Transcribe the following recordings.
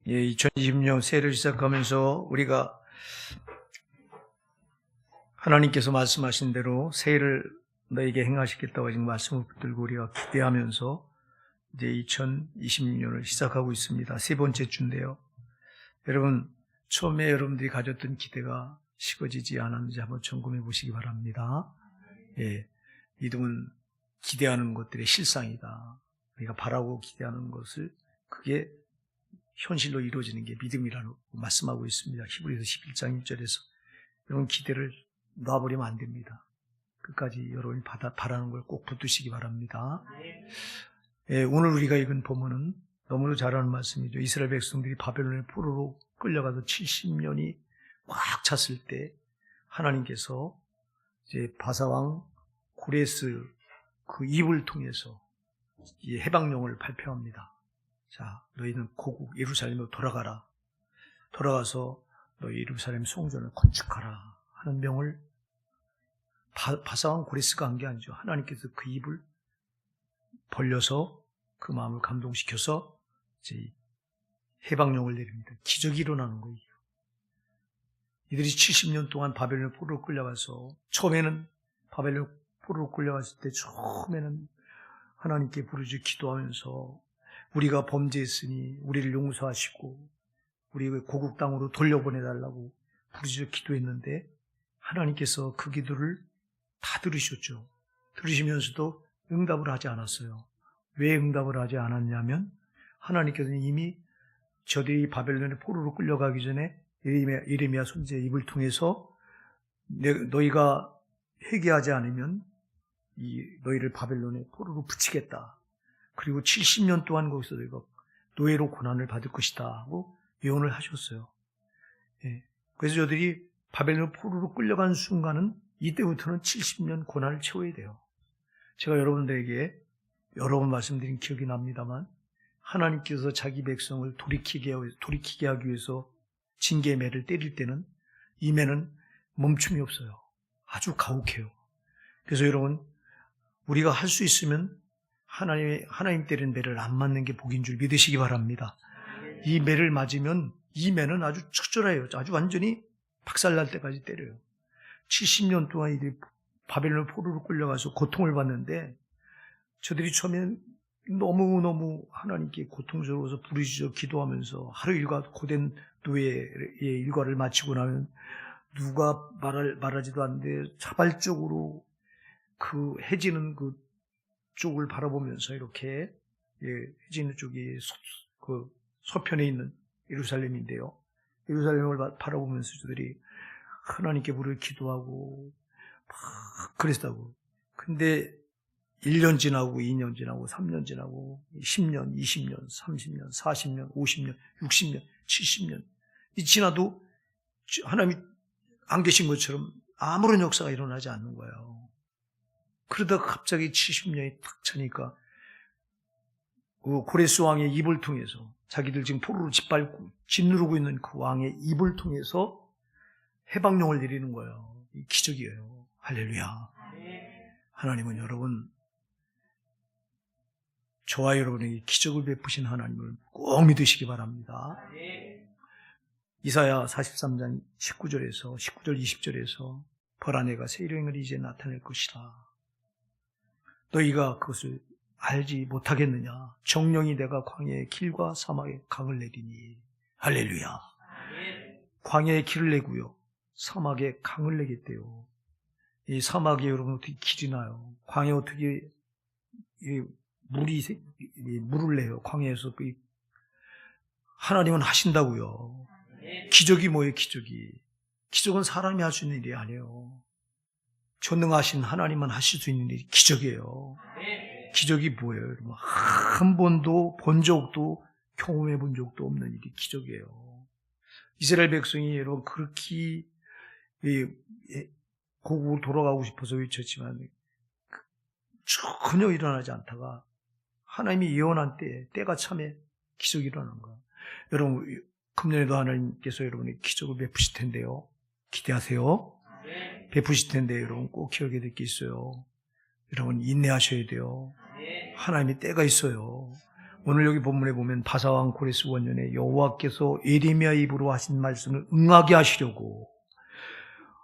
2020년 새해를 시작하면서 우리가 하나님께서 말씀하신 대로 새해를 너에게 행하시겠다고 지금 말씀을 붙들고 우리가 기대하면서 이제 2026년을 시작하고 있습니다. 세 번째 주인데요. 여러분, 처음에 여러분들이 가졌던 기대가 식어지지 않았는지 한번 점검해 보시기 바랍니다. 믿음은 기대하는 것들의 실상이다. 우리가 바라고 기대하는 것을 그게 현실로 이루어지는 게 믿음이라고 말씀하고 있습니다. 히브리서 11장 1절에서 여러분 기대를 놔버리면 안 됩니다. 끝까지 여러분이 바라는 걸 꼭 붙드시기 바랍니다. 오늘 우리가 읽은 본문은 너무도 잘 아는 말씀이죠. 이스라엘 백성들이 바벨론의 포로로 끌려가서 70년이 꽉 찼을 때 하나님께서 이제 바사왕 고레스 그 입을 통해서 이 해방령을 발표합니다. 자, 너희는 고국 예루살렘으로 돌아가라. 돌아가서 너희 예루살렘 성전을 건축하라 하는 명을 바사왕 고레스가 한 게 아니죠. 하나님께서 그 입을 벌려서 그 마음을 감동시켜서 이제 해방령을 내립니다. 기적이 일어나는 거예요. 이들이 70년 동안 바벨론 포로로 끌려가서 처음에는 바벨론 포로로 끌려갔을 때 처음에는 하나님께 부르짖어 기도하면서 우리가 범죄했으니 우리를 용서하시고 우리 고국 땅으로 돌려보내달라고 부르짖어 기도했는데 하나님께서 그 기도를 다 들으셨죠. 들으시면서도 응답을 하지 않았어요. 왜 응답을 하지 않았냐면 하나님께서는 이미 저들이 바벨론의 포로로 끌려가기 전에 예레미야 선지자의 입을 통해서 너희가 회개하지 않으면 너희를 바벨론의 포로로 붙이겠다. 그리고 70년 동안 거기서 너희가 노예로 고난을 받을 것이다 하고 예언을 하셨어요. 그래서 저들이 바벨론 포로로 끌려간 순간은 이때부터는 70년 고난을 채워야 돼요. 제가 여러분들에게 여러 번 말씀드린 기억이 납니다만 하나님께서 자기 백성을 돌이키게 하기 위해서 징계의 매를 때릴 때는 이 매는 멈춤이 없어요. 아주 가혹해요. 그래서 여러분 우리가 할 수 있으면 하나님 때리는 매를 안 맞는 게 복인 줄 믿으시기 바랍니다. 이 매를 맞으면 이 매는 아주 적절해요. 아주 완전히 박살날 때까지 때려요. 70년 동안 이들이 바벨론 포로로 끌려가서 고통을 받는데 저들이 처음엔 너무너무 하나님께 고통스러워서 부르짖어 기도하면서 하루 일과 고된 노예의 일과를 마치고 나면 누가 말하지도 않는데 자발적으로 그 해지는 그 쪽을 바라보면서 이렇게 해지는 쪽이 그 서편에 있는 예루살렘인데요. 예루살렘을 바라보면서 저들이 하나님께 부르짖어 기도하고 막 그랬다고. 근데 1년 지나고 2년 지나고 3년 지나고 10년, 20년, 30년, 40년, 50년, 60년, 70년 이 지나도 하나님이 안 계신 것처럼 아무런 역사가 일어나지 않는 거예요. 그러다가 갑자기 70년이 탁 차니까 그 고레스 왕의 입을 통해서 자기들 지금 포로로 짓누르고 있는 그 왕의 입을 통해서 해방령을 내리는 거예요. 이 기적이에요. 할렐루야. 하나님은 여러분 저와 여러분에게 기적을 베푸신 하나님을 꼭 믿으시기 바랍니다. 이사야 43장 19절 20절에서 벌아 내가 새 일행을 이제 나타낼 것이다. 너희가 그것을 알지 못하겠느냐. 정령이 내가 광야의 길과 사막의 강을 내리니. 할렐루야. 광야의 길을 내고요. 사막에 강을 내겠대요. 이 사막에 여러분 어떻게 길이 나요? 광야에 어떻게 물을 내요? 광야에서 하나님은 하신다고요. 기적이 뭐예요? 기적은 사람이 할 수 있는 일이 아니에요. 전능하신 하나님만 하실 수 있는 일이 기적이에요. 기적이 뭐예요? 여러분? 한 번도 본 적도 경험해 본 적도 없는 일이 기적이에요. 이스라엘 백성이 여러분 그렇게 고국으로 돌아가고 싶어서 외쳤지만 전혀 일어나지 않다가 하나님이 예언한 때가 참에 기적이 일어난 거예요. 여러분 금년에도 하나님께서 여러분의 기적을 베푸실 텐데요. 기대하세요. 베푸실 텐데 여러분 꼭 기억해야 될 게 있어요. 여러분 인내하셔야 돼요. 하나님의 때가 있어요. 오늘 여기 본문에 보면 바사왕 고레스 원년에 여호와께서 예레미야 입으로 하신 말씀을 응하게 하시려고,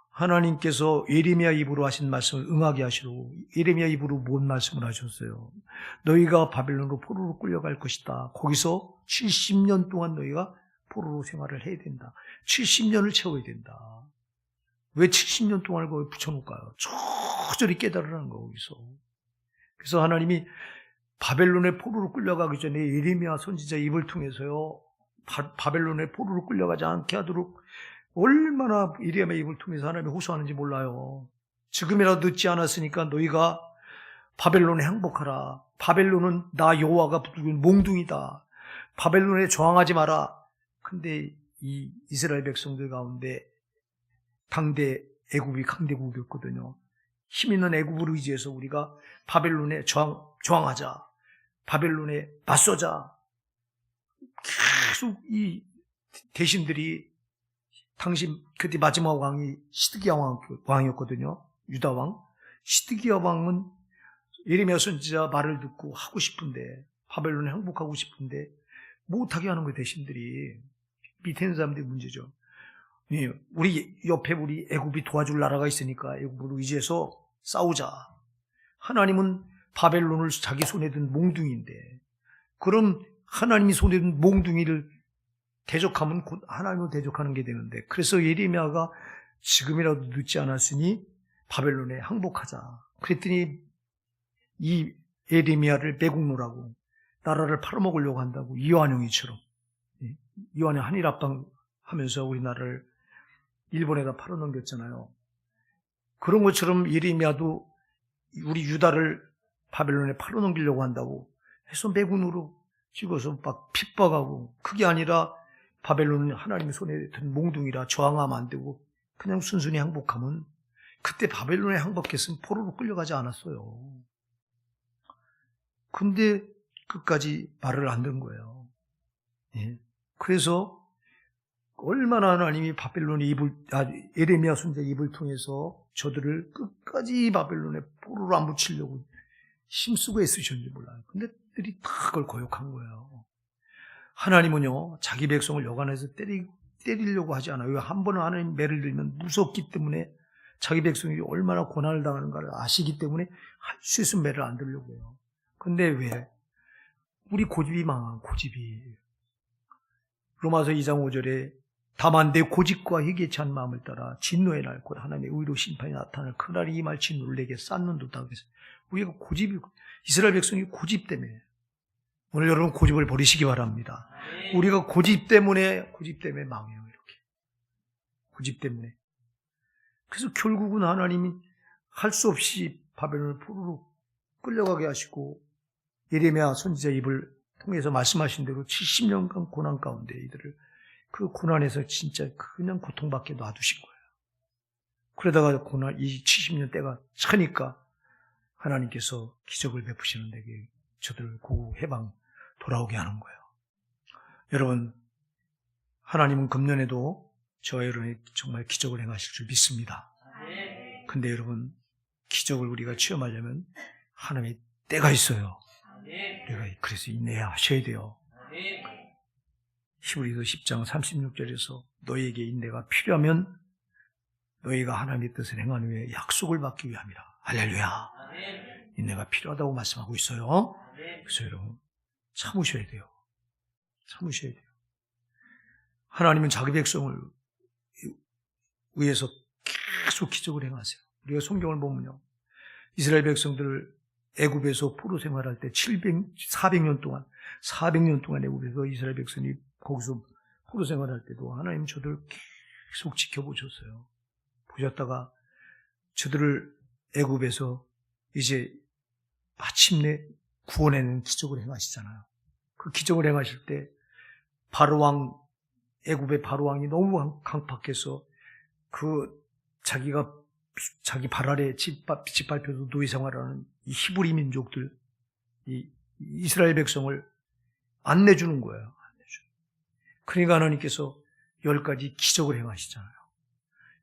하나님께서 예레미야 입으로 하신 말씀을 응하게 하시려고 예레미야 입으로 뭔 말씀을 하셨어요? 너희가 바벨론으로 포로로 끌려갈 것이다. 거기서 70년 동안 너희가 포로로 생활을 해야 된다. 70년을 채워야 된다. 왜 70년 동안을 거기 붙여놓을까요? 저절히 깨달으라는 거, 거기서. 그래서 하나님이 바벨론의 포로로 끌려가기 전에 예레미야 선지자 입을 통해서요, 바벨론의 포로로 끌려가지 않게 하도록 얼마나 예레미야 입을 통해서 하나님이 호소하는지 몰라요. 지금이라도 늦지 않았으니까 너희가 바벨론에 항복하라. 바벨론은 나 여호와가 부르는 몽둥이다. 바벨론에 저항하지 마라. 근데 이 이스라엘 백성들 가운데 당대 애굽이 강대국이었거든요. 힘 있는 애굽을 의지해서 우리가 바벨론에 저항하자. 바벨론에 맞서자. 계속 이 대신들이, 당시 그때 마지막 왕이 시드기야 왕이었거든요. 유다 왕. 시드기야 왕은 예레미야 선지자 말을 듣고 하고 싶은데, 바벨론에 항복하고 싶은데 못하게 하는 거예요, 대신들이. 밑에 있는 사람들이 문제죠. 우리 옆에 우리 애굽이 도와줄 나라가 있으니까 애굽을 의지해서 싸우자. 하나님은 바벨론을 자기 손에 든 몽둥이인데, 그럼 하나님이 손에 든 몽둥이를 대적하면 곧 하나님을 대적하는 게 되는데, 그래서 예레미야가 지금이라도 늦지 않았으니 바벨론에 항복하자. 그랬더니 이 예레미야를 매국노라고, 나라를 팔아먹으려고 한다고, 이완용이처럼. 이완용 한일 합방하면서 우리나라를 일본에다 팔아넘겼잖아요. 그런 것처럼 예레미야도 우리 유다를 바벨론에 팔아넘기려고 한다고 해서 매군으로 찍어서 막 핍박하고, 그게 아니라 바벨론은 하나님의 손에 든 몽둥이라 저항하면 안 되고 그냥 순순히 항복하면, 그때 바벨론에 항복했으면 포로로 끌려가지 않았어요. 근데 끝까지 말을 안 듣는 거예요. 그래서 얼마나 하나님이 예레미야 선지자 입을 통해서 저들을 끝까지 바벨론에 포로로 안 붙이려고 힘쓰고 애쓰셨는지 몰라요. 근데 들이 다 그걸 거역한 거예요. 하나님은요, 자기 백성을 여간해서 때리려고 하지 않아요. 한 번은 하나님 매를 들면 무섭기 때문에, 자기 백성이 얼마나 고난을 당하는가를 아시기 때문에 할 수 있으면 매를 안 들려고 해요. 근데 왜? 우리 고집이 망한 고집이. 로마서 2장 5절에 다만 내 고집과 희귀치 않은 마음을 따라 진노의 날 곧 하나님의 의로 심판이 나타날 그날이 임할지 놀래게 쌓는도다. 그래서 우리가 고집이, 이스라엘 백성이 고집 때문에, 오늘 여러분 고집을 버리시기 바랍니다. 우리가 고집 때문에 망해요. 이렇게 고집 때문에. 그래서 결국은 하나님이 할 수 없이 바벨론을 포로로 끌려가게 하시고, 예레미야 선지자 입을 통해서 말씀하신 대로 70년간 고난 가운데 이들을 그 고난에서 진짜 그냥 고통받게 놔두신 거예요. 그러다가 이 70년 때가 차니까 하나님께서 기적을 베푸시는 데게 저들을 고우 해방 돌아오게 하는 거예요. 여러분, 하나님은 금년에도 저와 여러분이 정말 기적을 행하실 줄 믿습니다. 근데 여러분, 기적을 우리가 체험하려면 하나님의 때가 있어요. 우리가 그래서 인내해야 하셔야 돼요. 히브리서 10장 36절에서 너희에게 인내가 필요하면 너희가 하나님의 뜻을 행한 후에 약속을 받기 위함이라. 할렐루야. 인내가 필요하다고 말씀하고 있어요. 그래서 여러분, 참으셔야 돼요. 참으셔야 돼요. 하나님은 자기 백성을 위해서 계속 기적을 행하세요. 우리가 성경을 보면요, 이스라엘 백성들을 애굽에서 포로 생활할 때 400년 동안 애굽에서 이스라엘 백성이 거기서 포로 생활할 때도 하나님 저들을 계속 지켜보셨어요. 보셨다가 저들을 애굽에서 이제 마침내 구원해내는 기적을 행하시잖아요. 그 기적을 행하실 때 바로왕, 애굽의 바로왕이 너무 강팍해서 자기 발 아래 짓밟혀서 노예 생활하는 이 히브리 민족들, 이 이스라엘 백성을 안 내주는 거예요. 그러니까 하나님께서 10가지 기적을 행하시잖아요.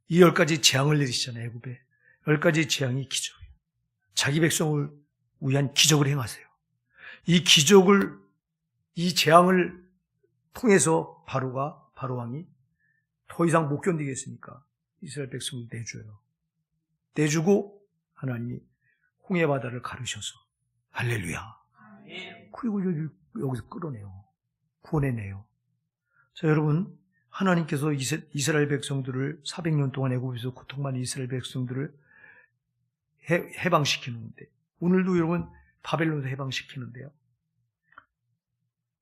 이 10가지 재앙을 내리시잖아요. 애굽에 10가지 재앙이 기적이에요. 자기 백성을 위한 기적을 행하세요. 이 기적을 이 재앙을 통해서 바로 왕이 더 이상 못 견디겠으니까 이스라엘 백성을 내줘요. 내주고 하나님이 홍해 바다를 가르셔서 할렐루야. 그리고 여기서 끌어내요. 구원해내요. 자, 여러분, 하나님께서 이스라엘 백성들을 400년 동안 애굽에서 고통받는 이스라엘 백성들을 해방시키는데, 오늘도 여러분 바벨론에서 해방시키는데요.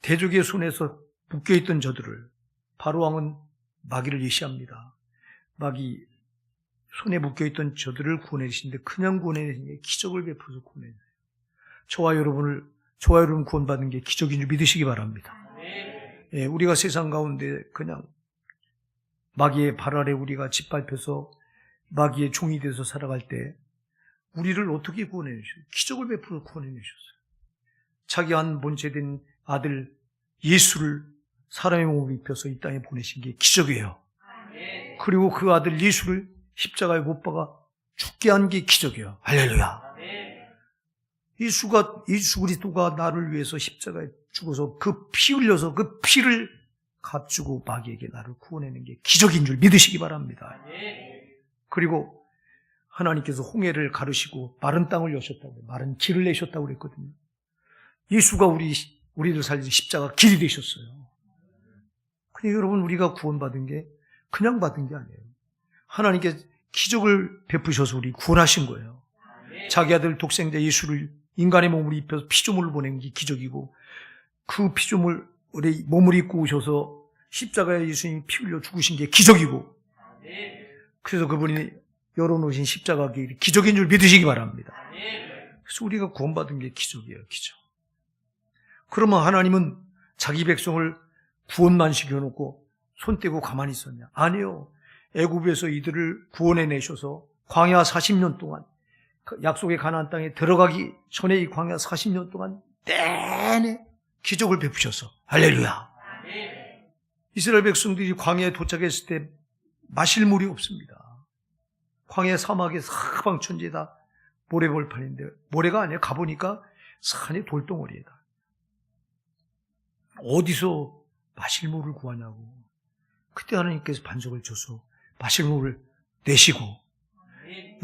대적의 손에서 묶여있던 저들을 바로 왕은 마귀를 예시합니다. 마귀 손에 묶여있던 저들을 구원해주시는데 그냥 구원해내신 게 기적을 베풀어서 구원해내요. 저와 여러분 구원받은 게 기적인 줄 믿으시기 바랍니다. 예, 우리가 세상 가운데 그냥 마귀의 발 아래 우리가 짓밟혀서 마귀의 종이 돼서 살아갈 때 우리를 어떻게 구원해내셨어요? 기적을 베풀어 구원해내셨어요. 자기 한 본체된 아들 예수를 사람의 몸을 입혀서 이 땅에 보내신 게 기적이에요. 그리고 그 아들 예수를 십자가에 못 박아 죽게 한 게 기적이에요. 할렐루야. 예수 그리스도가 나를 위해서 십자가에 죽어서 그 피 흘려서 그 피를 값주고 마귀에게 나를 구원하는 게 기적인 줄 믿으시기 바랍니다. 그리고 하나님께서 홍해를 가르시고 마른 땅을 여셨다고, 마른 길을 내셨다고 그랬거든요. 예수가 우리를 살리는 십자가 길이 되셨어요. 근데 여러분, 우리가 구원받은 게 그냥 받은 게 아니에요. 하나님께 기적을 베푸셔서 우리 구원하신 거예요. 자기 아들 독생자 예수를 인간의 몸을 입혀서 피조물을 보낸 게 기적이고, 그 피조물 우리 몸을 입고 오셔서 십자가에 예수님이 피 흘려 죽으신 게 기적이고, 그래서 그분이 열어놓으신 십자가 길이 기적인 줄 믿으시기 바랍니다. 그래서 우리가 구원받은 게 기적이에요. 기적. 그러면 하나님은 자기 백성을 구원만 시켜놓고 손 떼고 가만히 있었냐? 아니요. 애굽에서 이들을 구원해내셔서 광야 40년 동안, 약속의 가나안 땅에 들어가기 전에 이 광야 40년 동안 내내 기적을 베푸셔서 할렐루야. 이스라엘 백성들이 광야에 도착했을 때 마실 물이 없습니다. 광야 사막의 사방천지에다 모래벌판인데, 모래가 아니에요. 가보니까 산이 돌덩어리에다. 어디서 마실 물을 구하냐고. 그때 하나님께서 반석을 줘서 마실 물을 내시고,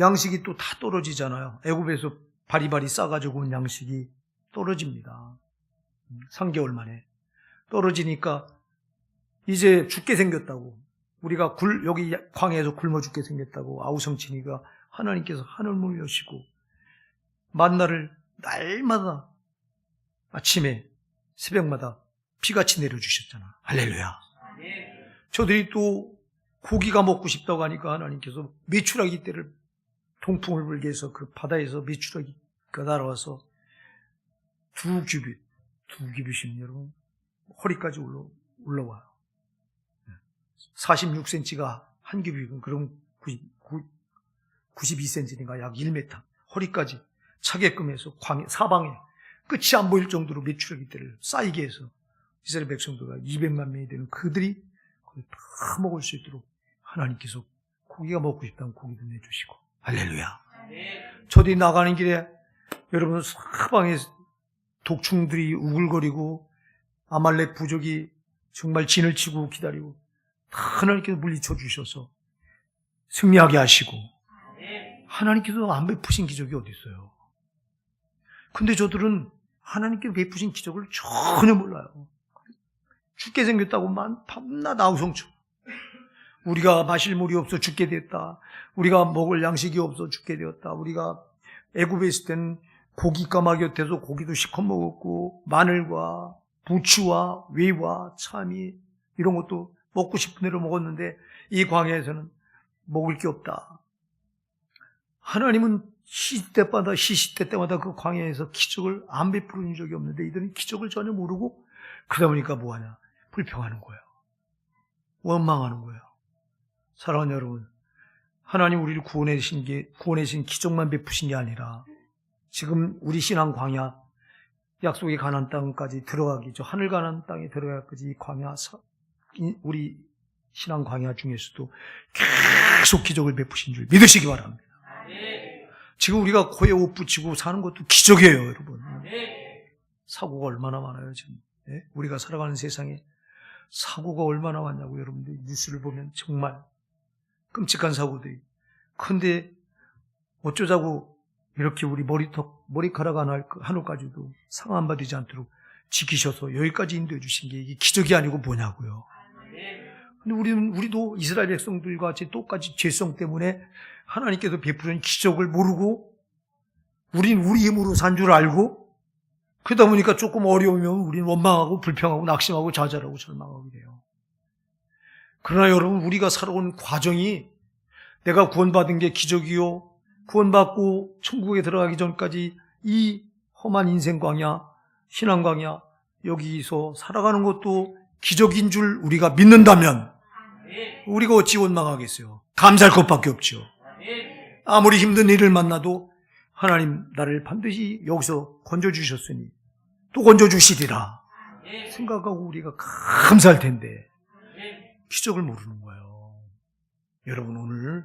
양식이 또 다 떨어지잖아요. 애굽에서 바리바리 싸가지고 온 양식이 떨어집니다. 3개월 만에 떨어지니까 이제 죽게 생겼다고, 우리가 여기 광야에서 굶어 죽게 생겼다고 아우성치니까 하나님께서 하늘문을 여시고 만나를 날마다 아침에 새벽마다 비같이 내려주셨잖아. 할렐루야. 저들이 또 고기가 먹고 싶다고 하니까 하나님께서 메추라기 떼를 동풍을 불게 해서 그 바다에서 메추라기가 날아와서 2규빗이면 여러분 허리까지 올라와요. 46cm가 한 규빗은 그럼 92cm니까 약 1m 허리까지 차게끔 해서 사방에 끝이 안 보일 정도로 메추라기 떼를 쌓이게 해서 이스라엘 백성들과 200만 명이 되는 그들이 다 먹을 수 있도록 하나님께서 고기가 먹고 싶다면 고기도 내주시고 할렐루야. 저들이 나가는 길에 여러분 사방에 독충들이 우글거리고 아말렉 부족이 정말 진을 치고 기다리고 다 하나님께서 물리쳐 주셔서 승리하게 하시고, 하나님께서 안 베푸신 기적이 어디 있어요? 근데 저들은 하나님께서 베푸신 기적을 전혀 몰라요. 죽게 생겼다고 밤낮 아우성쳐. 우리가 마실 물이 없어 죽게 됐다. 우리가 먹을 양식이 없어 죽게 되었다. 우리가 애굽에 있을 때는 고기 까마귀 곁에서 고기도 시커 먹었고, 마늘과 부추와 외와 참이 이런 것도 먹고 싶은 대로 먹었는데 이 광야에서는 먹을 게 없다. 하나님은 시시때 때마다 그 광야에서 기적을 안 베푸는 적이 없는데 이들은 기적을 전혀 모르고 그러다 보니까 뭐하냐? 불평하는 거예요. 원망하는 거예요. 사랑하는 여러분, 하나님 우리를 구원해신 기적만 베푸신 게 아니라 지금 우리 신앙 광야, 약속의 가나안 땅까지 들어가기, 하늘 가나안 땅에 들어가기까지 이 광야, 우리 신앙 광야 중에서도 계속 기적을 베푸신 줄 믿으시기 바랍니다. 지금 우리가 코에 옷 붙이고 사는 것도 기적이에요, 여러분. 사고가 얼마나 많아요, 지금. 우리가 살아가는 세상에 사고가 얼마나 많냐고 여러분들 뉴스를 보면 정말 끔찍한 사고들이. 그런데 어쩌자고 이렇게 우리 머리카락 하나까지도 상함받지 않도록 지키셔서 여기까지 인도해 주신 게 이게 기적이 아니고 뭐냐고요. 근데 우리도 이스라엘 백성들과 같이 똑같이 죄성 때문에 하나님께서 베푸는 기적을 모르고 우린 우리 힘으로 산 줄 알고 그러다 보니까 조금 어려우면 우리는 원망하고 불평하고 낙심하고 좌절하고 절망하게 돼요. 그러나 여러분 우리가 살아온 과정이 내가 구원받은 게 기적이요. 구원받고 천국에 들어가기 전까지 이 험한 인생 광야, 신앙 광야 여기서 살아가는 것도 기적인 줄 우리가 믿는다면 우리가 어찌 원망하겠어요. 감사할 것밖에 없죠. 아무리 힘든 일을 만나도 하나님 나를 반드시 여기서 건져주셨으니 또 건져주시리라 생각하고 우리가 감사할 텐데 기적을 모르는 거예요. 여러분 오늘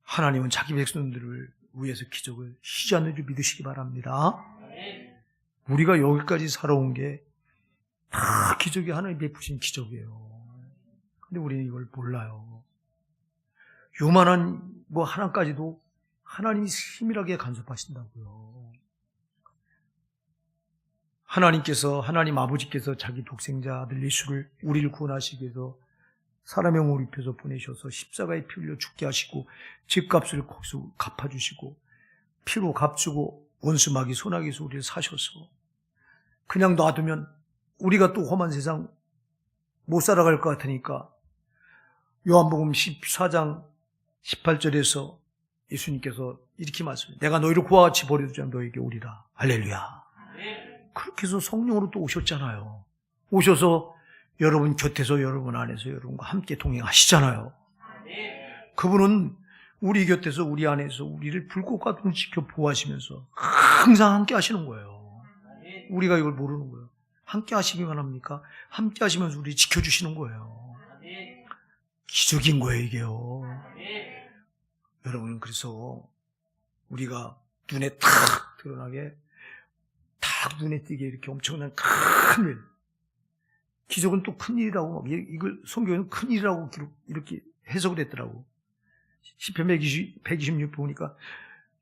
하나님은 자기 백성들을 위해서 기적을 쉬지 않는 줄 믿으시기 바랍니다. 우리가 여기까지 살아온 게 다 기적이 하나님 베푸신 기적이에요. 근데 우리는 이걸 몰라요. 요만한 하나까지도 하나님이 세밀하게 간섭하신다고요. 하나님 아버지께서 자기 독생자 아들 예수를 우리를 구원하시기 위해서 사람의 몸을 입혀서 보내셔서 십자가에 피 흘려 죽게 하시고 집값을 거기서 갚아주시고 피로 값주고 원수마귀 소나기에서 우리를 사셔서 그냥 놔두면 우리가 또 험한 세상 못 살아갈 것 같으니까 요한복음 14장 18절에서 예수님께서 이렇게 말씀해요. 내가 너희를 그와 같이 버려두지 않고 너에게 오리라. 할렐루야. 그렇게 해서 성령으로 또 오셨잖아요. 오셔서 여러분 곁에서 여러분 안에서 여러분과 함께 동행하시잖아요. 그분은 우리 곁에서 우리 안에서 우리를 불꽃과 같은 지켜 보호하시면서 항상 함께 하시는 거예요. 우리가 이걸 모르는 거예요. 함께 하시기만 합니까? 함께 하시면서 우리 지켜주시는 거예요. 기적인 거예요, 이게요. 여러분, 그래서 우리가 눈에 탁 드러나게, 탁 눈에 띄게 이렇게 엄청난 큰 일. 기적은 또 큰 일이라고, 이걸 성경에는 큰 일이라고 이렇게 해석을 했더라고. 시편 126 보니까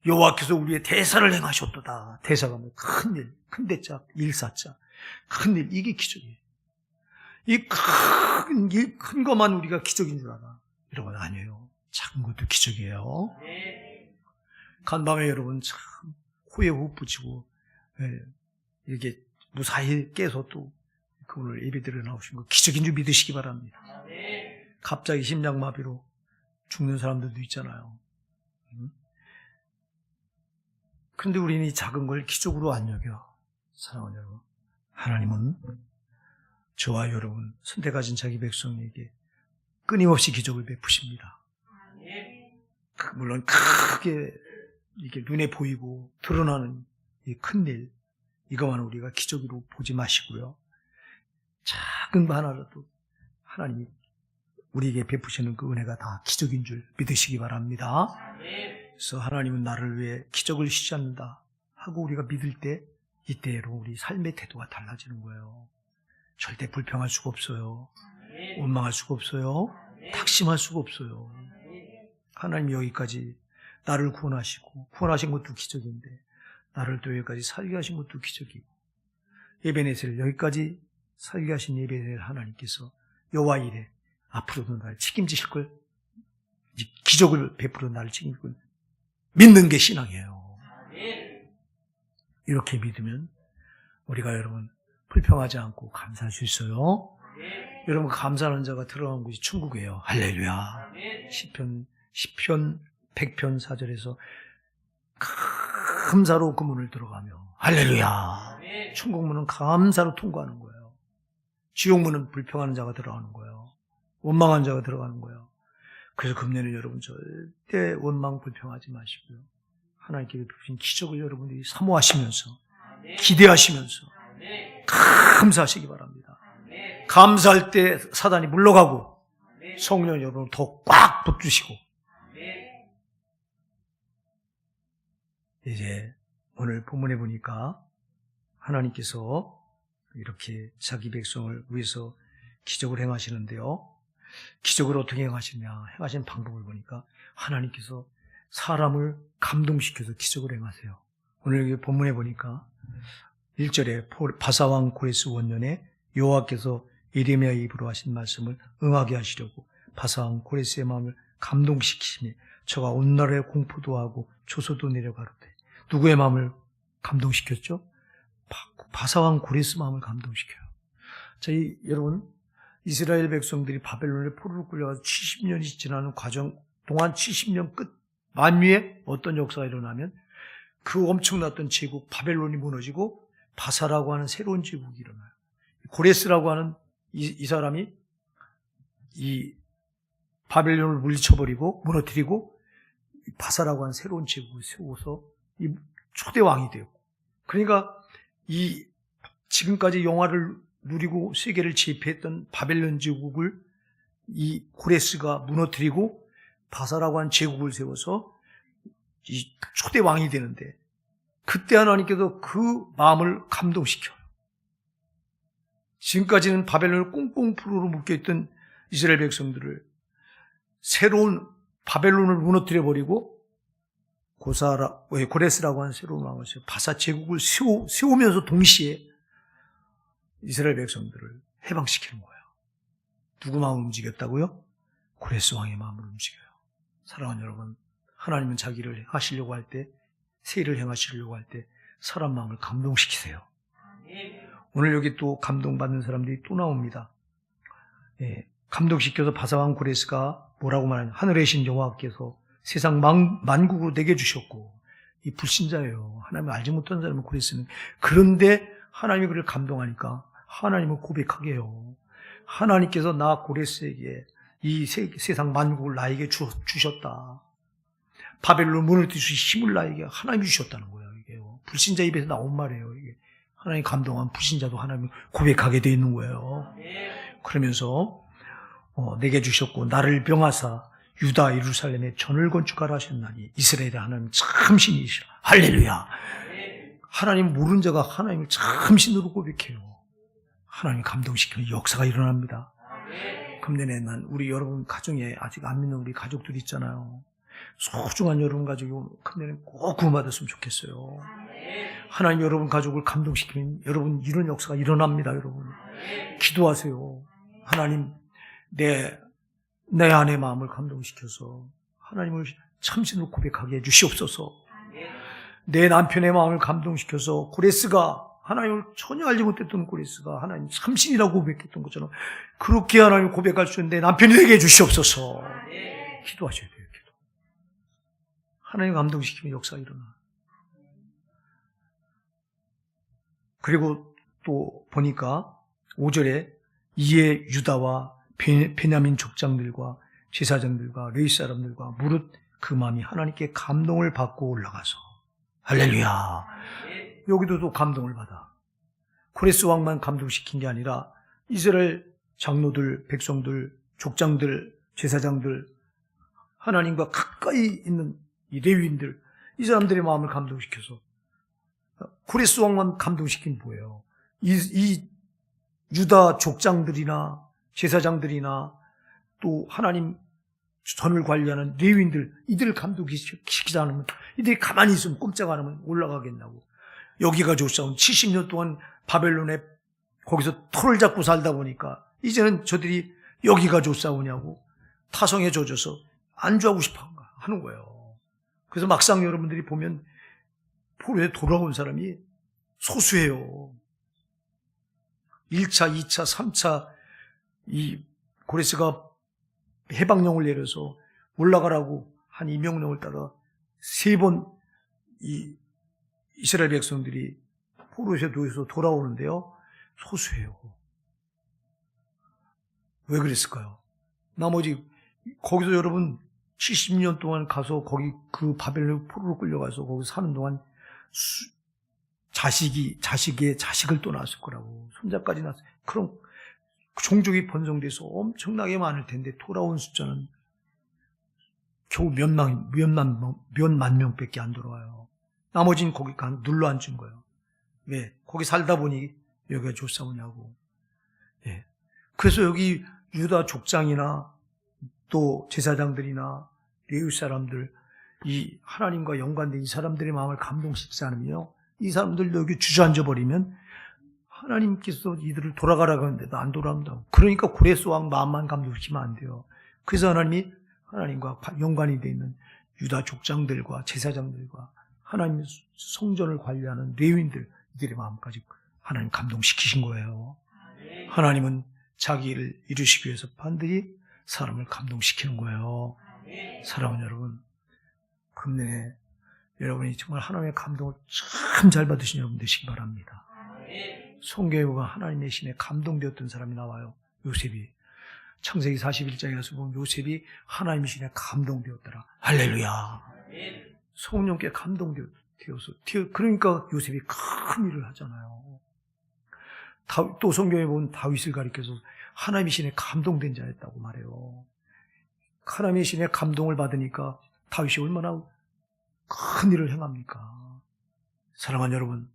여호와께서 우리의 대사를 행하셨도다. 대사가 뭐 큰 일, 큰 대자, 일사자. 큰 일, 이게 기적이에요. 이 큰 것만 우리가 기적인 줄 알아. 여러분, 아니에요. 작은 것도 기적이에요. 간밤에 여러분 참 호에 호흡 붙이고 이렇게 무사히 깨서 또 오늘 예배드려 나오신 거 기적인 줄 믿으시기 바랍니다. 갑자기 심장마비로 죽는 사람들도 있잖아요. 그런데 우리는 이 작은 걸 기적으로 안 여겨. 사랑하는 여러분, 하나님은 저와 여러분 선택하신 자기 백성에게 끊임없이 기적을 베푸십니다. 물론 크게 이게 눈에 보이고 드러나는 이 큰일, 이거만 우리가 기적으로 보지 마시고요. 작은 거 하나라도 하나님이 우리에게 베푸시는 그 은혜가 다 기적인 줄 믿으시기 바랍니다. 그래서 하나님은 나를 위해 기적을 쉬지 않는다 하고 우리가 믿을 때 이때로 우리 삶의 태도가 달라지는 거예요. 절대 불평할 수가 없어요. 원망할 수가 없어요. 탁심할 수가 없어요. 하나님이 여기까지 나를 구원하신 것도 기적인데 나를 또 여기까지 살게 하신 것도 기적이고 에베네셀을 여기까지 살게 하신 에베네셀 하나님께서 여호와 이레 앞으로도 나를 책임지실 걸, 기적을 베풀어 나를 책임질 걸 믿는 게 신앙이에요. 이렇게 믿으면 우리가 여러분 불평하지 않고 감사할 수 있어요. 여러분 감사하는 자가 들어간 곳이 천국이에요. 할렐루야. 시편 100편 4절에서 감사로 그 문을 들어가며 할렐루야. 천국문은 감사로 통과하는 거예요. 지옥문은 불평하는 자가 들어가는 거예요. 원망한 자가 들어가는 거예요. 그래서 금년에 여러분 절대 원망 불평하지 마시고요. 하나님께 주신 기적을 여러분들이 사모하시면서 기대하시면서 감사하시기 바랍니다. 감사할 때 사단이 물러가고 성령 여러분을 더 꽉 붙드시고 이제 오늘 본문에 보니까 하나님께서 이렇게 자기 백성을 위해서 기적을 행하시는데요. 기적을 어떻게 행하시냐? 행하시는 방법을 보니까 하나님께서 사람을 감동시켜서 기적을 행하세요. 오늘 여기 본문에 보니까 1절에 바사왕 고레스 원년에 여호와께서 예레미야 입으로 하신 말씀을 응하게 하시려고 바사왕 고레스의 마음을 감동시키시니 저가 온 나라에 공포도 하고 조소도 내려가로되. 누구의 마음을 감동시켰죠? 바사왕 고레스 마음을 감동시켜요. 여러분, 이스라엘 백성들이 바벨론에 포로로 끌려가서 70년이 지나는 과정 동안 70년 끝 만위에 어떤 역사가 일어나면 그 엄청났던 제국 바벨론이 무너지고 바사라고 하는 새로운 제국이 일어나요. 고레스라고 하는 이 사람이 이 바벨론을 물리쳐버리고 무너뜨리고 바사라고 하는 새로운 제국을 세워서 이 초대 왕이 되고, 그러니까 이 지금까지 영화를 누리고 세계를 제패했던 바벨론 제국을 이 고레스가 무너뜨리고 바사라고 하는 제국을 세워서 이 초대 왕이 되는데, 그때 하나님께서 그 마음을 감동시켜요. 지금까지는 바벨론을 꽁꽁 포로로 묶여있던 이스라엘 백성들을 새로운 바벨론을 무너뜨려버리고 고레스라고 하는 새로운 왕을 세워 바사 제국을 세우면서 동시에 이스라엘 백성들을 해방시키는 거예요. 누구 마음을 움직였다고요? 고레스 왕의 마음을 움직여요. 사랑하는 여러분, 하나님은 자기를 하시려고 할 때, 세일을 행하시려고 할 때 사람 마음을 감동시키세요. 오늘 여기 또 감동받는 사람들이 또 나옵니다. 감동시켜서 바사왕 고레스가 뭐라고 말하냐? 하늘의 신 여호와께서 세상 만국으로 내게 주셨고, 이 불신자예요. 하나님을 알지 못한 사람은 고레스는. 그런데 하나님이 그를 감동하니까 하나님을 고백하게 해요. 하나님께서 나 고레스에게 이 세상 만국을 나에게 주셨다. 바벨론 무너뜨릴 수 있는 힘을 나에게 하나님이 주셨다는 거예요. 이게요. 불신자 입에서 나온 말이에요. 이게 하나님 감동한 불신자도 하나님을 고백하게 돼 있는 거예요. 그러면서 내게 주셨고 나를 명하사 유다 예루살렘에 전을 건축하라 하셨나니 이스라엘의 하나님 참 신이시라. 할렐루야. 하나님 모르는 자가 하나님을 참 신으로 고백해요. 하나님 감동시키는 역사가 일어납니다. 금년에 우리 여러분 가정에 아직 안 믿는 우리 가족들 있잖아요. 소중한 여러분 가족이 금년에 꼭 구원받았으면 좋겠어요. 하나님 여러분 가족을 감동시키는 여러분 이런 역사가 일어납니다. 여러분 기도하세요. 하나님 내 안의 마음을 감동시켜서 하나님을 참신으로 고백하게 해주시옵소서. 내 남편의 마음을 감동시켜서 고레스가 하나님을 전혀 알지 못했던 고레스가 하나님 참신이라고 고백했던 것처럼 그렇게 하나님 고백할 수 있는데 남편이 되게 해주시옵소서. 기도하셔야 돼요. 기도. 하나님 감동시키면 역사가 일어나. 그리고 또 보니까 5절에 이에 유다와 베냐민 족장들과 제사장들과 레위 사람들과 무릇 그 마음이 하나님께 감동을 받고 올라가서 할렐루야. 여기도 또 감동을 받아. 고레스 왕만 감동시킨 게 아니라 이스라엘 장로들, 백성들, 족장들, 제사장들, 하나님과 가까이 있는 이 레위인들, 이 사람들의 마음을 감동시켜서 고레스 왕만 감동시킨 뭐예요? 이 유다 족장들이나 제사장들이나 또 하나님 전을 관리하는 레위인들, 이들을 감동시키지 않으면, 이들이 가만히 있으면 꼼짝 안 하면 올라가겠냐고. 여기가 좋사온 70년 동안 바벨론에 거기서 털을 잡고 살다 보니까 이제는 저들이 여기가 좋사오냐고 타성에 젖어서 안주하고 싶어 하는 거예요. 그래서 막상 여러분들이 보면 포로에 돌아온 사람이 소수예요. 1차, 2차, 3차 이 고레스가 해방령을 내려서 올라가라고 한 이 명령을 따라 3번 이 이스라엘 백성들이 포로에서 놓여서 돌아오는데요. 소수예요. 왜 그랬을까요? 나머지 거기서 여러분 70년 동안 가서 거기 그 바벨론 포로로 끌려가서 거기 사는 동안 자식의 자식을 또 낳았을 거라고. 손자까지 낳았어요. 그럼 종족이 번성돼서 엄청나게 많을 텐데 돌아온 숫자는 겨우 몇만 명밖에 안 돌아와요. 나머지는 거기 눌러 앉은 거예요. 왜? 거기 살다 보니 여기가 좋사오냐고. 예. 그래서 여기 유다 족장이나 또 제사장들이나 레위 사람들, 이 하나님과 연관된 이 사람들의 마음을 감동시키지 않으며 이 사람들도 여기 주저앉아 버리면 하나님께서 이들을 돌아가라고 하는데도 안 돌아온다고. 그러니까 고레스 왕 마음만 감동시키면 안 돼요. 그래서 하나님이 하나님과 연관이 되어 있는 유다 족장들과 제사장들과 하나님 성전을 관리하는 레위인들, 이들의 마음까지 하나님 감동시키신 거예요. 하나님은 자기 일을 이루시기 위해서 반드시 사람을 감동시키는 거예요. 사랑하는 여러분, 금년에 여러분이 정말 하나님의 감동을 참 잘 받으신 여러분 되시기 바랍니다. 성경에 보면 하나님의 신에 감동되었던 사람이 나와요. 요셉이. 창세기 41장에 가서 보면 요셉이 하나님의 신에 감동되었더라. 할렐루야. 성령께 감동되어서, 그러니까 요셉이 큰 일을 하잖아요. 또 성경에 보면 다윗을 가리켜서 하나님의 신에 감동된 자였다고 말해요. 하나님의 신에 감동을 받으니까 다윗이 얼마나 큰 일을 행합니까? 사랑하는 여러분,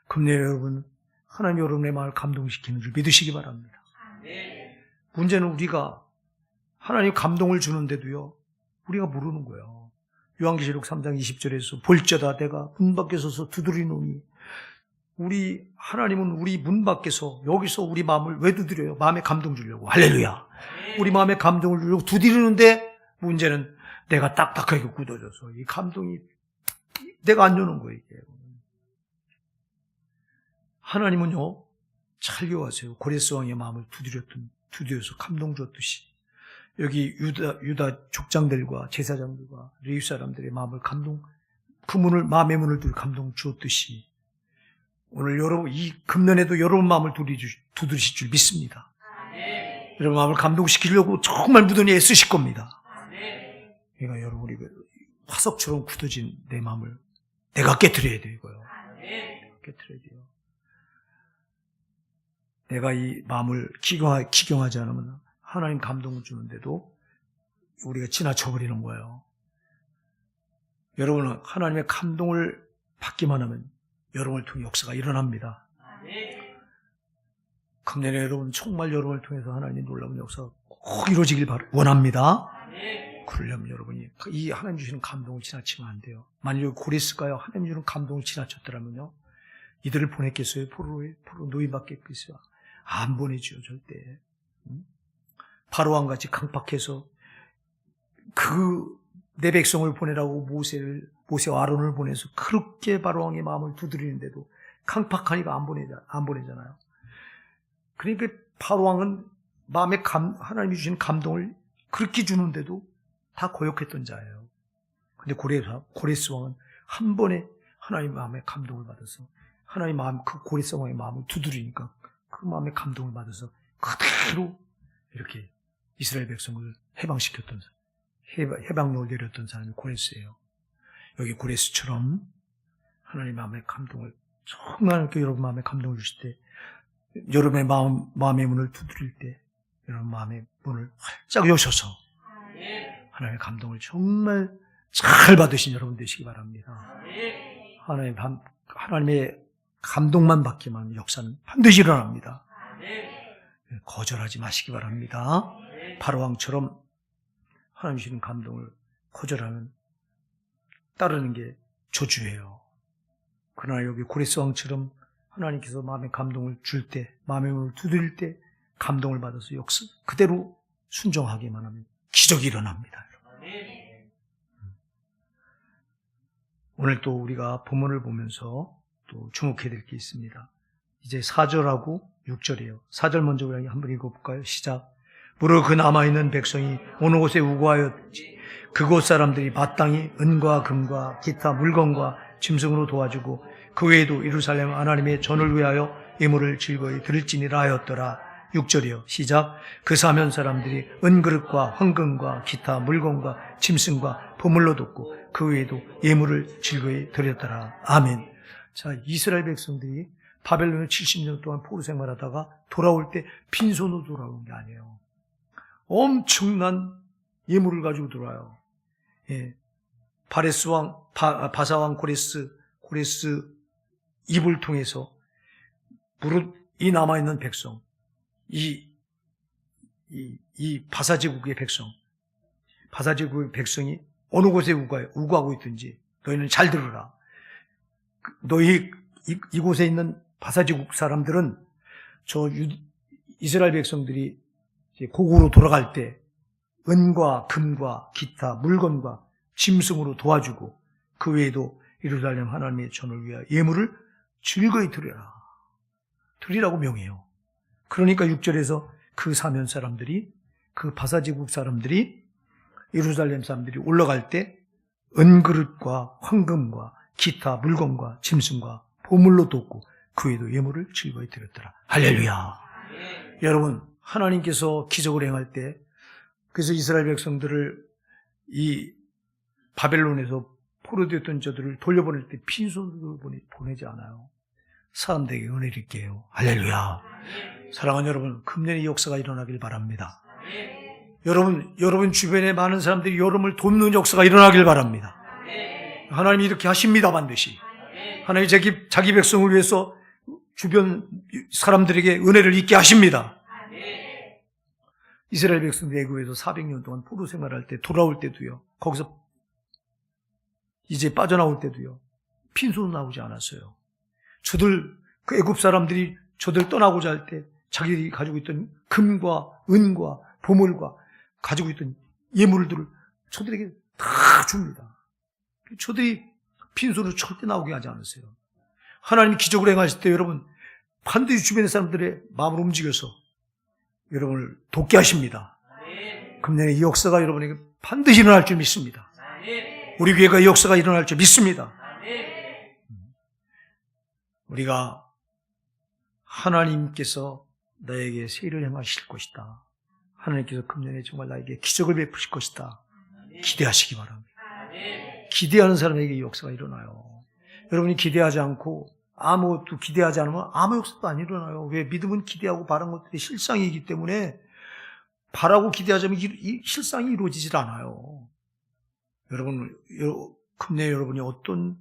금년 여러분, 하나님 여러분의 마음을 감동시키는 줄 믿으시기 바랍니다. 문제는 우리가 하나님 감동을 주는데도요, 우리가 모르는 거예요. 요한계시록 3장 20절에서 볼저다 내가 문 밖에 서서 두드리노니, 우리 하나님은 우리 문 밖에서 여기서 우리 마음을 왜 두드려요? 마음에 감동 주려고. 할렐루야. 우리 마음에 감동을 주려고 두드리는데 문제는 내가 딱딱하게 굳어져서 이 감동이 내가 안 주는 거예요. 이게. 하나님은요, 잘 기억하세요. 고레스 왕의 마음을 두드려서 감동 줬듯이 여기 유다 족장들과 제사장들과 레위 사람들의 마음을 그 마음의 문을 두드려 감동 주었듯이 오늘 여러분, 이 금년에도 여러분 마음을 두드리실 줄 믿습니다. 여러분 마음을 감동시키려고 정말 무던히 애쓰실 겁니다. 그러니까 여러분이 화석처럼 굳어진 내 마음을 내가 깨트려야 돼요. 이거요. 깨트려야 돼요. 내가 이 마음을 기경하지 않으면 하나님 감동을 주는데도 우리가 지나쳐버리는 거예요. 여러분은 하나님의 감동을 받기만 하면 여러분을 통해 역사가 일어납니다. 금년에 여러분 정말 여러분을 통해서 하나님의 놀라운 역사가 꼭 이루어지길 원합니다. 그러려면 여러분이 이 하나님 주시는 감동을 지나치면 안 돼요. 만약 고레스가요 하나님 주시는 감동을 지나쳤더라면요, 이들을 보냈겠어요? 포로 노임받겠겠어요? 안 보내죠, 절대. 바로왕같이 강팍해서 내 백성을 보내라고 모세와 아론을 보내서 그렇게 바로왕의 마음을 두드리는데도 강팍하니까 안 보내잖아요. 그러니까 바로왕은 마음에 하나님이 주신 감동을 그렇게 주는데도 다 고역했던 자예요. 근데 고레스 왕은 한 번에 하나님 마음에 감동을 받아서 하나님 마음, 그 고레스 왕의 마음을 두드리니까 그 마음에 감동을 받아서 그대로 이렇게 이스라엘 백성을 해방시켰던 사람, 해방령을 내렸던 사람이 고레스예요. 여기 고레스처럼 하나님 마음의 감동을 정말 여러분 마음에 감동을 주실 때, 여러분의 마음의 문을 두드릴 때 여러분 마음의 문을 활짝 여셔서 하나님의 감동을 정말 잘 받으신 여러분 되시기 바랍니다. 하나님의 감동만 받기만 하면 역사는 반드시 일어납니다. 거절하지 마시기 바랍니다. 바로왕처럼 하나님 주시는 감동을 거절하면 따르는 게 저주예요. 그러나 여기 고레스 왕처럼 하나님께서 마음의 감동을 줄 때, 마음의 문을 두드릴 때 감동을 받아서 역사 그대로 순종하기만 하면 기적이 일어납니다. 오늘 또 우리가 본문을 보면서 또 주목해야 될 게 있습니다. 이제 4절하고 6절이에요. 4절 먼저 우리 한번 읽어볼까요? 시작. 무릇 그 남아있는 백성이 어느 곳에 우거하였지 그곳 사람들이 마땅히 은과 금과 기타 물건과 짐승으로 도와주고 그 외에도 예루살렘 하나님의 전을 위하여 예물을 즐거이 드릴지니라 하였더라. 6절이요. 시작. 그 사면 사람들이 은그릇과 황금과 기타 물건과 짐승과 보물로 돕고 그 외에도 예물을 즐거이 드렸더라. 아멘. 자, 이스라엘 백성들이 바벨론에 70년 동안 포로 생활하다가 돌아올 때 빈손으로 돌아온 게 아니에요. 엄청난 예물을 가지고 돌아와요. 예. 바사왕 고레스 입을 통해서 이 남아있는 백성, 이 바사제국의 백성, 바사제국의 백성이 어느 곳에 우거하고 있든지 너희는 잘 들으라. 너희 이곳에 있는 바사제국 사람들은 이스라엘 백성들이 이제 고국으로 돌아갈 때 은과 금과 기타 물건과 짐승으로 도와주고 그 외에도 예루살렘 하나님의 전을 위하여 예물을 즐거이 드리라고 명해요. 그러니까 6절에서 그 사면 사람들이, 그 바사제국 사람들이, 예루살렘 사람들이 올라갈 때 은그릇과 황금과 기타 물건과 짐승과 보물로 돕고 그 외에도 예물을 즐거이 드렸더라. 할렐루야. 여러분, 하나님께서 기적을 행할 때, 그래서 이스라엘 백성들을 이 바벨론에서 포로되었던 저들을 돌려보낼 때 빈손으로 보내지 않아요. 사람들에게 은혜를 입게요. 할렐루야. 사랑하는 여러분, 금년의 역사가 일어나길 바랍니다. 여러분 주변에 많은 사람들이 여러분을 돕는 역사가 일어나길 바랍니다. 하나님이 이렇게 하십니다. 반드시. 하나님이 자기 백성을 위해서 주변 사람들에게 은혜를 입게 하십니다. 이스라엘 백성들이 애굽에서 400년 동안 포로 생활할 때 돌아올 때도요, 거기서 이제 빠져나올 때도요, 빈손으로 나오지 않았어요. 그 애굽 사람들이 저들 떠나고자 할 때 자기들이 가지고 있던 금과 은과 보물과 가지고 있던 예물들을 저들에게 다 줍니다. 저들이 빈손으로 절대 나오게 하지 않았어요. 하나님이 기적을 행하실 때 여러분 반드시 주변의 사람들의 마음을 움직여서 여러분을 돕게 하십니다. 금년에 이 역사가 여러분에게 반드시 일어날 줄 믿습니다. 우리 교회가 이 역사가 일어날 줄 믿습니다. 우리가 하나님께서 나에게 세일을 행하실 것이다. 하나님께서 금년에 정말 나에게 기적을 베푸실 것이다. 기대하시기 바랍니다. 기대하는 사람에게 이 역사가 일어나요. 여러분이 기대하지 않고 아무것도 기대하지 않으면 아무 역사도 안 일어나요. 왜? 믿음은 기대하고 바라는 것들이 실상이기 때문에 바라고 기대하자면 이 실상이 이루어지질 않아요. 여러분, 금년에 여러분이 어떤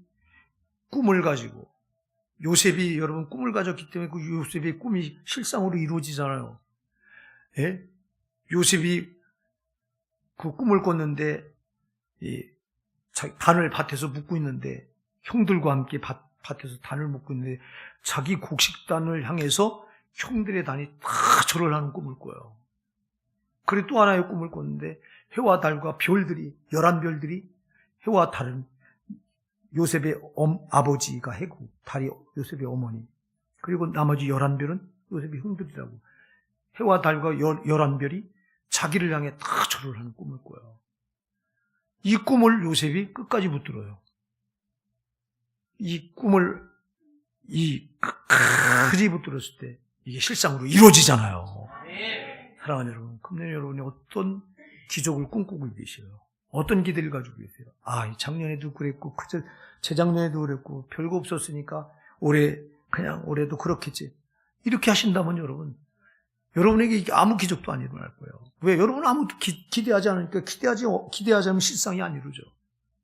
꿈을 가지고 요셉이 여러분 꿈을 가졌기 때문에 그 요셉의 꿈이 실상으로 이루어지잖아요. 예? 요셉이 그 꿈을 꿨는데 단을 밭에서 묶고 있는데 형들과 함께 밭에서 단을 묶고 있는데 자기 곡식단을 향해서 형들의 단이 다 절을 하는 꿈을 꿔요. 그리고 또 하나의 꿈을 꿨는데 해와 달과 별들이 11별들이 해와 달은 요셉의 아버지가 해고 달이 요셉의 어머니 그리고 나머지 11별은 요셉의 형들이라고 해와 달과 11별이 자기를 향해 다 절을 하는 꿈을 꿔요. 이 꿈을 요셉이 끝까지 붙들어요. 이 꿈을 끝까지 붙들었을 때 이게 실상으로 이루어지잖아요. 사랑하는 여러분, 금년에 여러분이 어떤 기적을 꿈꾸고 계세요? 어떤 기대를 가지고 계세요? 작년에도 그랬고 재작년에도 그랬고 별거 없었으니까 올해도 그렇겠지. 이렇게 하신다면 여러분에게 아무 기적도 안 일어날 거예요. 왜? 여러분은 아무것도 기대하지 않으니까 기대하지 않으면 실상이 안 이루어져.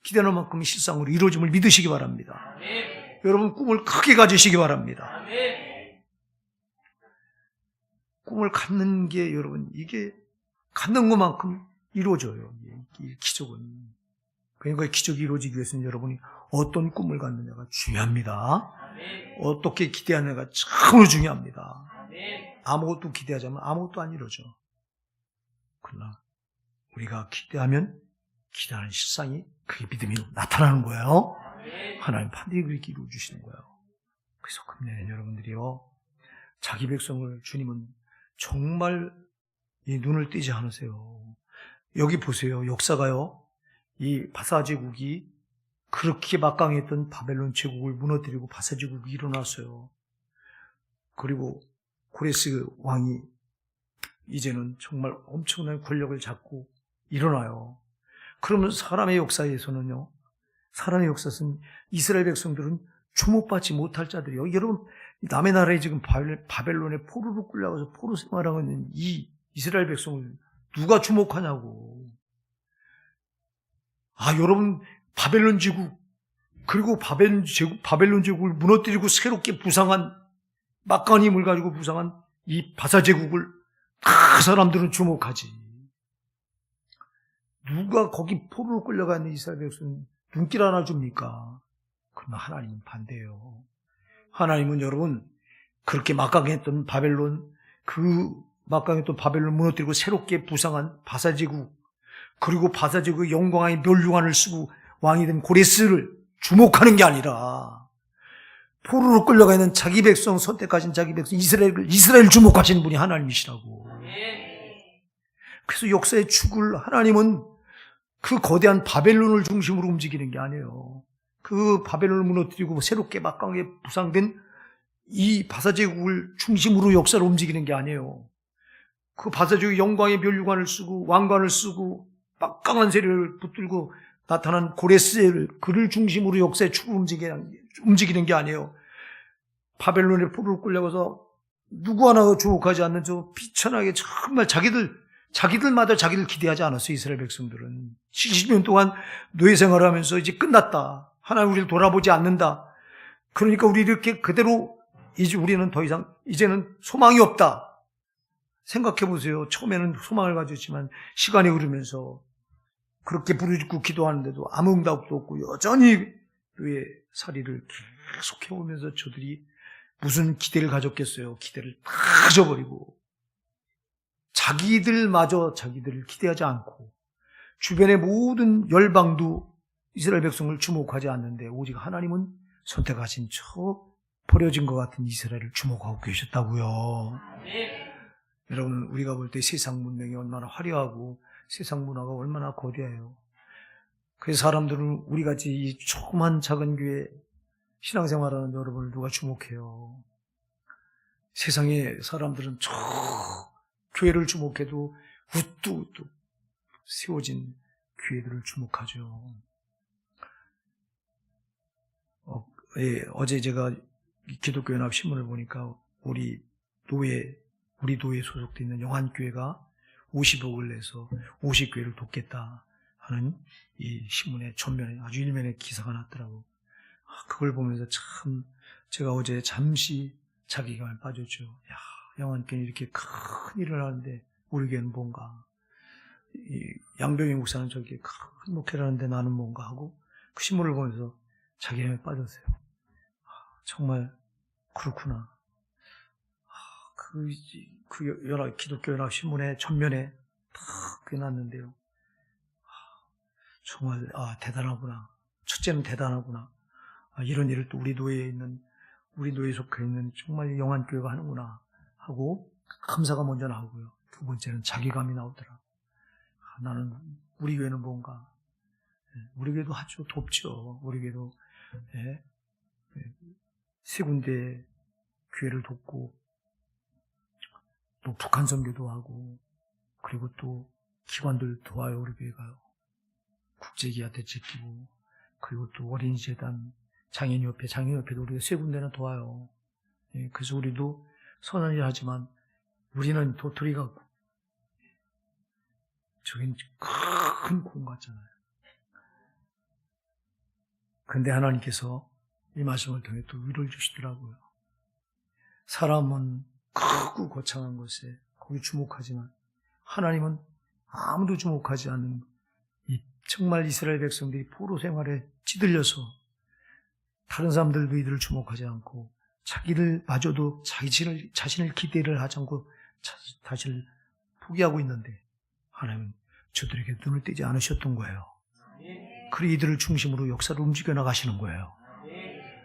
기대하는 만큼 실상으로 이루어짐을 믿으시기 바랍니다. 여러분 꿈을 크게 가지시기 바랍니다. 꿈을 갖는 게 여러분 이게 갖는 것만큼 이루어져요. 이 기적은. 그러니까 기적이 이루어지기 위해서는 여러분이 어떤 꿈을 갖느냐가 중요합니다. 어떻게 기대하느냐가 참으로 중요합니다. 아무것도 기대하자면 아무것도 안 이루어져. 그러나 우리가 기대하면 기대하는 실상이 그게 믿음이 나타나는 거예요. 하나님 반드시 그렇게 이루어주시는 거예요. 그래서 금년에 여러분들이요 자기 백성을 주님은 정말 이 눈을 떼지 않으세요. 여기 보세요. 역사가요. 이 바사 제국이 그렇게 막강했던 바벨론 제국을 무너뜨리고 바사 제국이 일어났어요. 그리고 고레스 왕이 이제는 정말 엄청난 권력을 잡고 일어나요. 그러면 사람의 역사에서는요. 사람의 역사에서는 이스라엘 백성들은 주목받지 못할 자들이요. 여러분 남의 나라에 지금 바벨론에 포로로 끌려가서 포로 생활하고 있는 이 이스라엘 백성을 누가 주목하냐고. 여러분 바벨론 제국 그리고 바벨론 제국을 무너뜨리고 새롭게 부상한 막강한 힘을 가지고 부상한 이 바사제국을 다 사람들은 주목하지. 누가 거기 포로로 끌려가 있는 이스라엘 백성은 눈길 하나 줍니까? 그러나 하나님은 반대예요. 하나님은 여러분 그렇게 막강했던 바벨론, 그 막강했던 바벨론 무너뜨리고 새롭게 부상한 바사제국, 그리고 바사제국의 영광의 멸류관을 쓰고 왕이 된 고레스를 주목하는 게 아니라 포로로 끌려가 있는 자기 백성, 선택하신 자기 백성 이스라엘을 주목하시는 분이 하나님이시라고. 그래서 역사의 축을 하나님은 그 거대한 바벨론을 중심으로 움직이는 게 아니에요. 그 바벨론을 무너뜨리고 새롭게 막강하게 부상된 이 바사제국을 중심으로 역사를 움직이는 게 아니에요. 그 바사제국의 영광의 멸류관을 쓰고 왕관을 쓰고 막강한 세력을 붙들고 나타난 고레스를 그를 중심으로 역사의 축을 움직이는 게 아니에요. 바벨론의 포로로 끌려가서 누구 하나 주목하지 않는 저 비천하게 정말 자기들마다 자기를 기대하지 않았어요. 이스라엘 백성들은 70년 동안 노예 생활하면서 이제 끝났다. 하나님 우리를 돌아보지 않는다. 그러니까 우리 이렇게 그대로 이제 우리는 더 이상 이제는 소망이 없다. 생각해 보세요. 처음에는 소망을 가졌지만 시간이 흐르면서 그렇게 부르짖고 기도하는데도 아무 응답도 없고 여전히 왜 살이를 계속 해오면서 저들이 무슨 기대를 가졌겠어요. 기대를 다 잊어버리고 자기들마저 자기들을 기대하지 않고 주변의 모든 열방도 이스라엘 백성을 주목하지 않는데 오직 하나님은 선택하신 저 버려진 것 같은 이스라엘을 주목하고 계셨다고요. 여러분 우리가 볼 때 세상 문명이 얼마나 화려하고 세상 문화가 얼마나 거대해요. 그래서 사람들은 우리같이 이 조그만 작은 교회 신앙생활하는 여러분을 누가 주목해요. 세상의 사람들은 저 교회를 주목해도 우뚝우뚝 세워진 교회들을 주목하죠. 어제 제가 기독교연합 신문을 보니까 우리 노예 소속되어 있는 영안교회가 50억을 내서 50교회를 돕겠다 하는 이 신문의 전면에 아주 일면에 기사가 났더라고. 그걸 보면서 참 제가 어제 잠시 자괴감에 빠졌죠. 야, 영안교회는 이렇게 큰 일을 하는데 우리 교회는 뭔가, 이 양병희 목사는 저렇게 큰 목회를 하는데 나는 뭔가 하고 그 신문을 보면서 자괴감에 빠졌어요. 정말 그렇구나. 기독교 연합 신문의 전면에 탁 그게 났는데요. 정말 대단하구나. 첫째는 대단하구나. 이런 일을 또 우리 노예에 속해 있는 정말 영안교회가 하는구나 하고 감사가 먼저 나오고요. 두 번째는 자괴감이 나오더라. 나는 우리 교회는 뭔가, 우리 교회도 하죠. 돕죠. 우리 교회도 세 군데 교회를 돕고 또 북한 선교도 하고 그리고 또 기관들 도와요. 우리 교회가요. 국제기아 대책기구 그리고 또 어린이재단 장애인협회도 우리가 세 군데나 도와요. 그래서 우리도 선한 일 하지만 우리는 도토리 같고 저긴 큰 공 같잖아요. 그런데 하나님께서 이 말씀을 통해 또 위로를 주시더라고요. 사람은 크고 거창한 것에 거기 주목하지만 하나님은 아무도 주목하지 않는 이 정말 이스라엘 백성들이 포로 생활에 찌들려서 다른 사람들도 이들을 주목하지 않고 자기들마저도 자신을 기대를 하지 않고 자신을 포기하고 있는데 하나님은 저들에게 눈을 떼지 않으셨던 거예요. 그리고 이들을 중심으로 역사를 움직여 나가시는 거예요.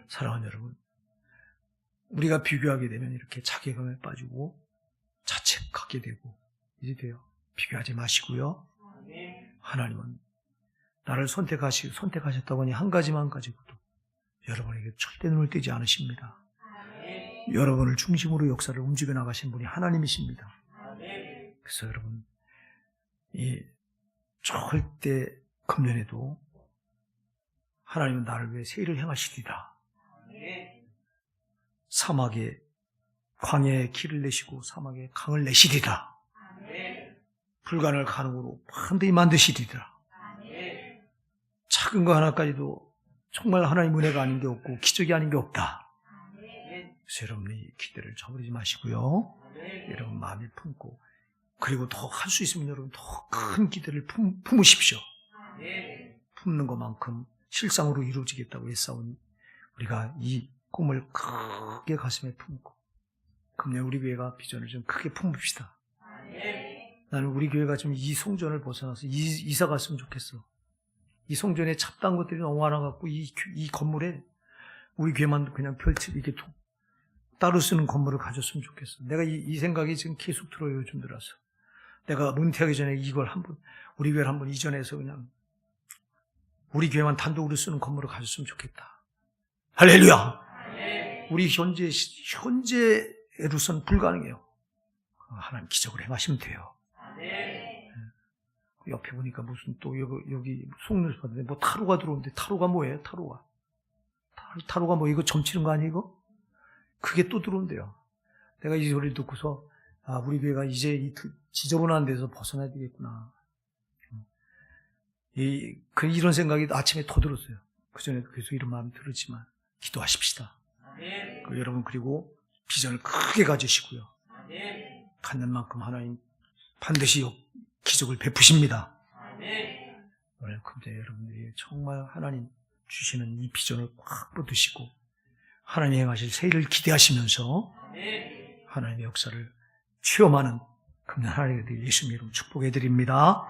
사랑하는 여러분, 우리가 비교하게 되면 이렇게 자괴감에 빠지고 자책하게 되고 이래 돼요. 비교하지 마시고요. 하나님은 나를 선택하셨다고 하니 한 가지만 가지고도 여러분에게 절대 눈을 떼지 않으십니다. 여러분을 중심으로 역사를 움직여 나가신 분이 하나님이십니다. 그래서 여러분, 이 절대 금년에도 하나님은 나를 위해 새 일을 행하시리라. 사막에 광야에 길을 내시고 사막에 강을 내시리라. 불가능을 가능으로 반드시 만드시리라. 작은 거 하나까지도 정말 하나님의 은혜가 아닌 게 없고 기적이 아닌 게 없다. 그래서 여러분이 기대를 저버리지 마시고요. 여러분 마음에 품고, 그리고 더 할 수 있으면 여러분 더 큰 기대를 품으십시오. 품는 것만큼 실상으로 이루어지겠다고 애써온 우리가 이 꿈을 크게 가슴에 품고, 금년 우리 교회가 비전을 좀 크게 품읍시다. 나는 우리 교회가 좀 이 송전을 벗어나서 이사 갔으면 좋겠어. 이 송전에 잡다한 것들이 너무 많아갖고 이 건물에 우리 교회만 그냥 이렇게 따로 쓰는 건물을 가졌으면 좋겠어. 내가 이 생각이 지금 계속 들어요, 요즘 들어서. 내가 은퇴하기 전에 이걸 우리 교회를 한번 이전해서 그냥 우리 교회만 단독으로 쓰는 건물을 가졌으면 좋겠다. 할렐루야! 우리 현재로서는 불가능해요. 하나님 기적을 행하시면 돼요. 옆에 보니까 무슨 또 여기 속눈썹 받는데 뭐 타로가 들어오는데, 타로가 뭐예요? 타로가 뭐 이거 점치는 거 아니에요, 이거? 그게 또 들어온대요. 내가 이 소리를 듣고서 우리 교회가 이제 이 지저분한 데서 벗어나야 되겠구나. 이런 생각이 아침에 더 들었어요. 그전에도 계속 이런 마음이 들었지만 기도하십시다. 여러분, 그리고 비전을 크게 가지시고요. 갖는 만큼 하나님 반드시 기적을 베푸십니다. 오늘 금세 여러분들이 정말 하나님 주시는 이 비전을 꽉 붙드시고 하나님 행하실 새 일을 기대하시면서 하나님의 역사를 체험하는 금년 하나님의 예수님 이름 축복해 드립니다.